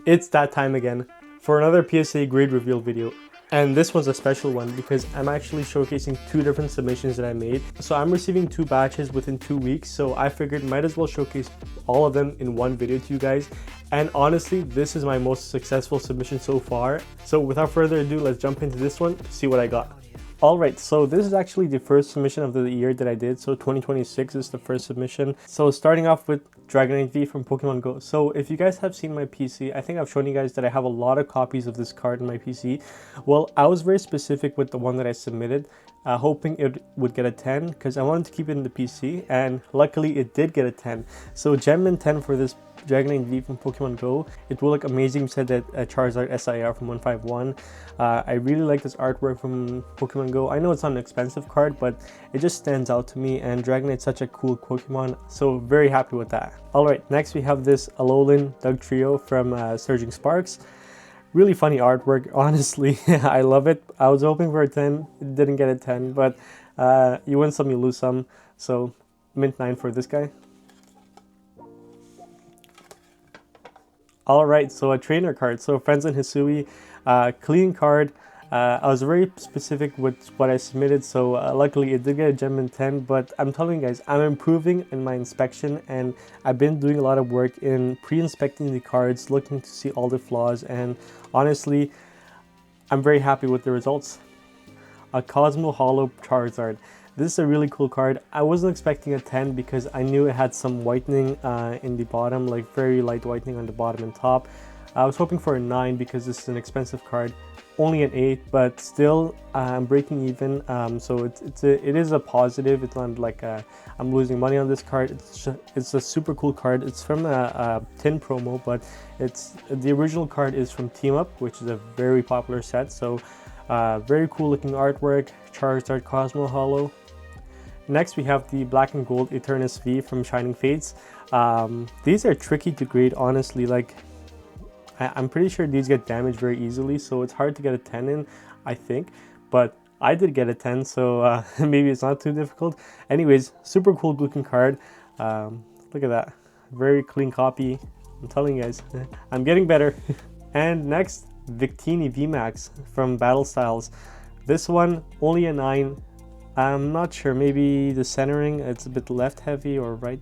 It's that time again for another PSA grade reveal video. And this one's a special one because I'm actually showcasing two different submissions that I made. So I'm receiving two batches within 2 weeks, so I figured might as well showcase all of them in one video to you guys. And honestly, this is my most successful submission so far. So without further ado, let's jump into this one to see what I got. Alright, so this is actually the first submission of the year that I did, so 2026 is the first submission. So starting off with Dragonite V from Pokemon Go. So if you guys have seen my PC, I think I've shown you guys that I have a lot of copies of this card in my PC. Well, I was very specific with the one that I submitted, hoping it would get a 10 because I wanted to keep it in the PC, and luckily it did get a 10. So Gem 10 for this Dragonite V from Pokemon Go. It will look amazing. Said that Charizard SIR from 151. I really like this artwork from Pokemon Go. I know it's not an expensive card, but it just stands out to me, and Dragonite's such a cool Pokemon, so very happy with that. Alright, next we have this Alolan Dugtrio from Surging Sparks. Really funny artwork, honestly. I love it. I was hoping for a 10, it didn't get a 10, but you win some, you lose some. So mint 9 for this guy. Alright, so a trainer card. So Friends and Hisui, clean card. I was very specific with what I submitted, so luckily it did get a Gem 10, but I'm telling you guys, I'm improving in my inspection, and I've been doing a lot of work in pre-inspecting the cards, looking to see all the flaws, and honestly, I'm very happy with the results. A Cosmo Holo Charizard. This is a really cool card. I wasn't expecting a 10 because I knew it had some whitening in the bottom, like very light whitening on the bottom and top. I was hoping for a 9 because this is an expensive card. Only an 8, but still I'm breaking even. So it is a positive. It's not like I'm losing money on this card. It's a super cool card. It's from a tin promo, but the original card is from Team Up, which is a very popular set. So very cool looking artwork. Charizard Cosmo Holo. Next we have the Black and Gold Eternus V from Shining Fates. These are tricky to grade, honestly. Like, I'm pretty sure these get damaged very easily, so it's hard to get a 10 in, I think. But I did get a 10, so maybe it's not too difficult. Anyways, super cool looking card. Look at that. Very clean copy. I'm telling you guys, I'm getting better. And next, Victini VMAX from Battle Styles. This one, only a 9. I'm not sure, maybe the centering, it's a bit left heavy or right,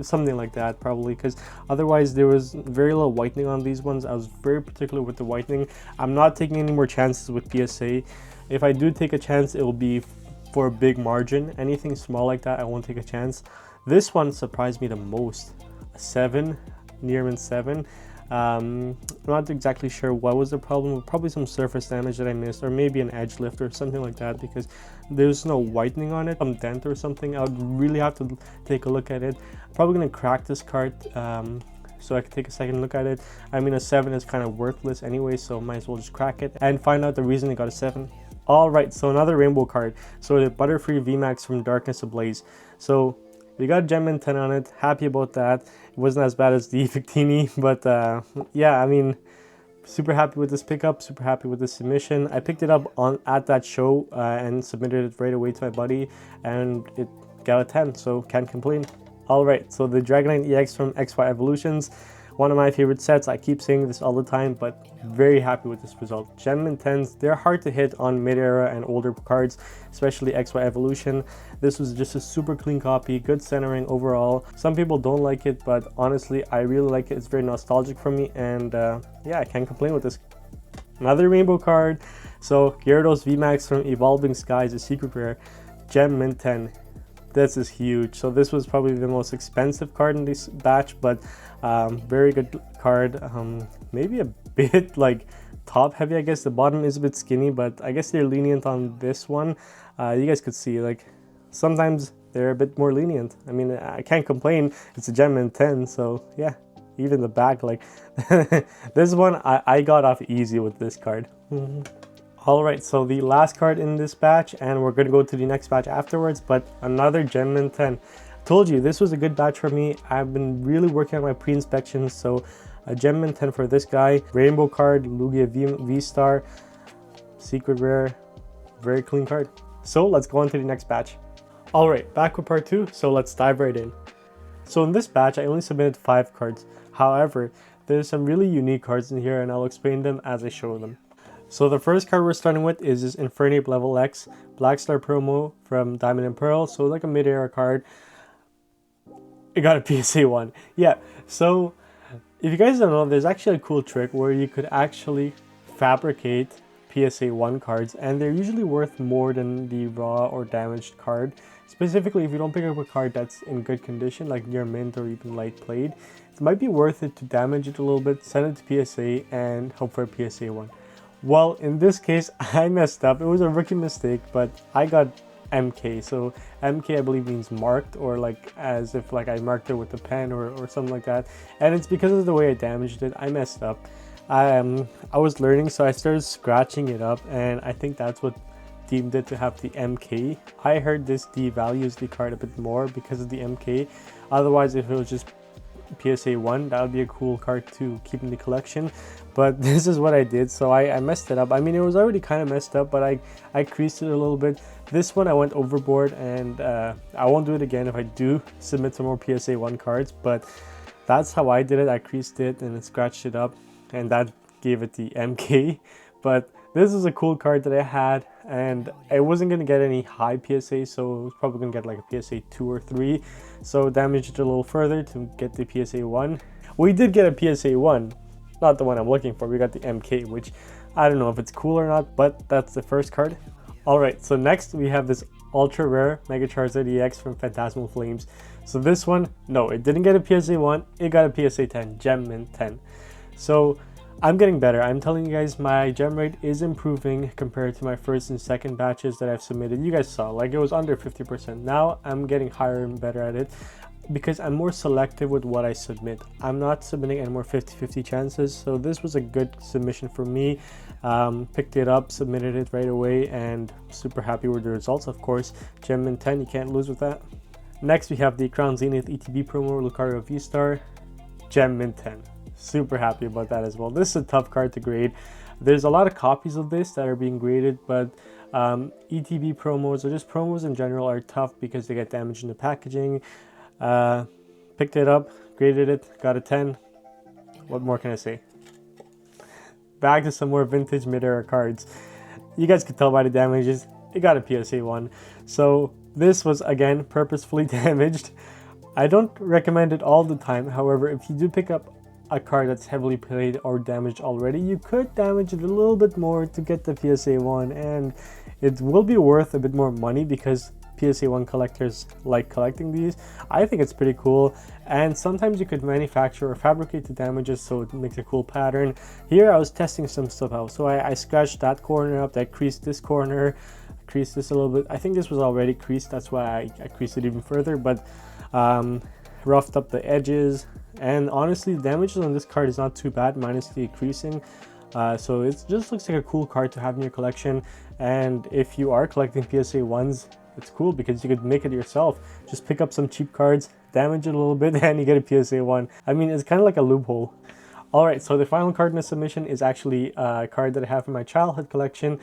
something like that probably, because otherwise there was very little whitening on these ones. I was very particular with the whitening. I'm not taking any more chances with PSA. If I do take a chance, it will be for a big margin. Anything small like that, I won't take a chance. This one surprised me the most. A 7, Nearman 7. I'm not exactly sure what was the problem. Probably some surface damage that I missed, or maybe an edge lift or something like that, because there's no whitening on it, some dent or something. I would really have to take a look at it. I'm probably going to crack this card so I can take a second look at it. I mean, a 7 is kind of worthless anyway, so might as well just crack it and find out the reason it got a 7. Alright, so another rainbow card. So the Butterfree VMAX from Darkness Ablaze. So we got Gem 10 on it. Happy about that. It wasn't as bad as the Victini, but yeah, I mean, super happy with this pickup, super happy with this submission. I picked it up at that show and submitted it right away to my buddy, and it got a 10, so can't complain. Alright, so the Dragonite EX from XY Evolutions. One of my favorite sets. I keep saying this all the time, but very happy with this result. Gem 10s, they're hard to hit on mid-era and older cards, especially XY Evolution. This was just a super clean copy, good centering overall. Some people don't like it, but honestly, I really like it. It's very nostalgic for me, and yeah, I can't complain with this. Another rainbow card. So Gyarados VMAX from Evolving Skies, a secret rare. Gem 10. This is huge. So this was probably the most expensive card in this batch, but very good card. Maybe a bit like top heavy, I guess. The bottom is a bit skinny, but I guess they're lenient on this one. You guys could see, like, sometimes they're a bit more lenient. I mean, I can't complain. It's a Gem 10, so yeah. Even the back, like this one, I got off easy with this card. Alright, so the last card in this batch, and we're going to go to the next batch afterwards, but another Gem 10. Told you, this was a good batch for me. I've been really working on my pre-inspections, so a Gem 10 for this guy. Rainbow card, Lugia V-Star, secret rare, very clean card. So let's go on to the next batch. Alright, back with part 2, so let's dive right in. So in this batch, I only submitted 5 cards. However, There's some really unique cards in here and I'll explain them as I show them. So the first card we're starting with is this Infernape Level X Black Star promo from Diamond and Pearl. So like a mid-era card. It got a PSA 1. Yeah, so if you guys don't know, there's actually a cool trick where you could actually fabricate PSA 1 cards, and they're usually worth more than the raw or damaged card. Specifically, if you don't pick up a card that's in good condition, like near mint or even light played, it might be worth it to damage it a little bit, send it to PSA, and hope for a PSA 1. Well, in this case, I messed up. It was a rookie mistake, but I got MK. So MK, I believe, means marked, or like as if like I marked it with a pen or something like that. And it's because of the way I damaged it. I messed up. I was learning, so I started scratching it up, and I think that's what deemed it to have the MK. I heard this devalues the card a bit more because of the MK. Otherwise, if it was just PSA 1, that would be a cool card to keep in the collection, but this is what I did, so I messed it up. I mean, it was already kind of messed up, but I creased it a little bit. This one I went overboard, and I won't do it again if I do submit some more PSA 1 cards, but that's how I did it. I creased it and scratched it up, and that gave it the MK. But this is a cool card that I had, and I wasn't going to get any high PSA, so I was probably going to get like a PSA 2 or 3. So damaged it a little further to get the PSA 1. We did get a PSA 1, not the one I'm looking for. We got the MK, which I don't know if it's cool or not, but that's the first card. Alright, so next we have this ultra rare Mega Charizard EX from Phantasmal Flames. So this one, no, it didn't get a PSA 1, it got a PSA 10, Gem Mint 10. So I'm getting better. I'm telling you guys, my gem rate is improving compared to my first and second batches that I've submitted. You guys saw, like, it was under 50%. Now I'm getting higher and better at it because I'm more selective with what I submit. I'm not submitting any more 50-50 chances, so this was a good submission for me. Picked it up, submitted it right away, and super happy with the results. Of course, Gem Mint 10, you can't lose with that. Next we have the Crown Zenith ETB promo Lucario V-Star, Gem Mint 10. Super happy about that as well. This is a tough card to grade. There's a lot of copies of this that are being graded, but ETB promos or just promos in general are tough because they get damaged in the packaging. Picked it up, graded it, got a 10. What more can I say? Back to some more vintage mid-era cards. You guys can tell by the damages, it got a PSA 1. So this was again purposefully damaged. I don't recommend it all the time. However, if you do pick up a card that's heavily played or damaged already, you could damage it a little bit more to get the PSA 1, and it will be worth a bit more money because PSA 1 collectors like collecting these. I think it's pretty cool, and sometimes you could manufacture or fabricate the damages so it makes a cool pattern. Here I was testing some stuff out, so I scratched that corner up, I creased this corner, creased this a little bit. I think this was already creased, that's why I creased it even further, but roughed up the edges. And honestly, the damages on this card is not too bad, minus the creasing. So it just looks like a cool card to have in your collection. And if you are collecting PSA 1s, it's cool because you could make it yourself. Just pick up some cheap cards, damage it a little bit, and you get a PSA 1. I mean, it's kind of like a loophole. Alright, so the final card in the submission is actually a card that I have in my childhood collection.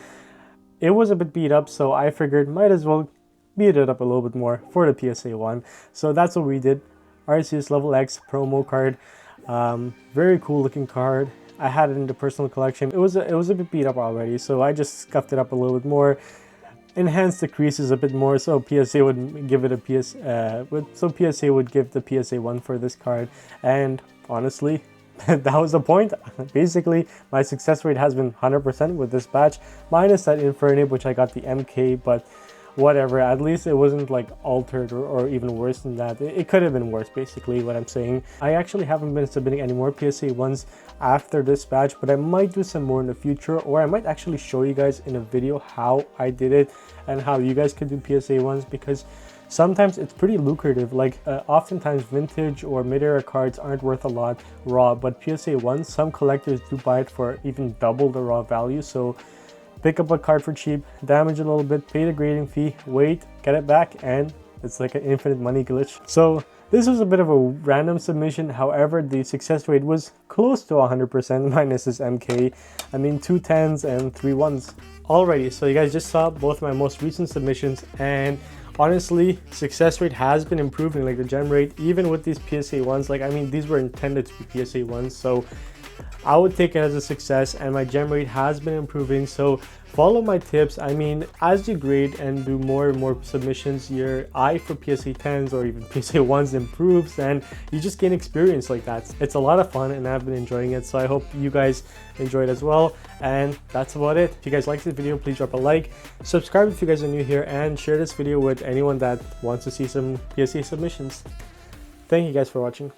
It was a bit beat up, so I figured might as well beat it up a little bit more for the PSA 1. So that's what we did. Arceus Level X promo card, very cool looking card. I had it in the personal collection. It was a bit beat up already, so I just scuffed it up a little bit more, enhanced the creases a bit more, so PSA would give it a PSA would give the PSA 1 for this card. And honestly, that was the point. Basically, my success rate has been 100% with this batch, minus that Infernape, which I got the MK, but whatever, at least it wasn't like altered or even worse than that. It could have been worse, basically what I'm saying. I actually haven't been submitting any more PSA 1s after this batch, but I might do some more in the future, or I might actually show you guys in a video how I did it and how you guys can do PSA 1s, because sometimes it's pretty lucrative. Like oftentimes vintage or mid-era cards aren't worth a lot raw, but PSA 1s, some collectors do buy it for even double the raw value. So pick up a card for cheap, damage it a little bit, pay the grading fee, wait, get it back, and it's like an infinite money glitch. So this was a bit of a random submission. However, the success rate was close to 100% minus this MK. I mean, 2 10s and 3 1s. Alrighty, so you guys just saw both my most recent submissions, and honestly, success rate has been improving, like the gem rate, even with these PSA 1s. Like, I mean, these were intended to be PSA 1s, so I would take it as a success, and my gem rate has been improving. So follow my tips. I mean, as you grade and do more and more submissions, your eye for PSA 10s or even PSA 1s improves, and you just gain experience like that. It's a lot of fun, and I've been enjoying it, so I hope you guys enjoyed as well. And that's about it. If you guys liked this video, please drop a like, subscribe if you guys are new here, and share this video with anyone that wants to see some PSA submissions. Thank you guys for watching.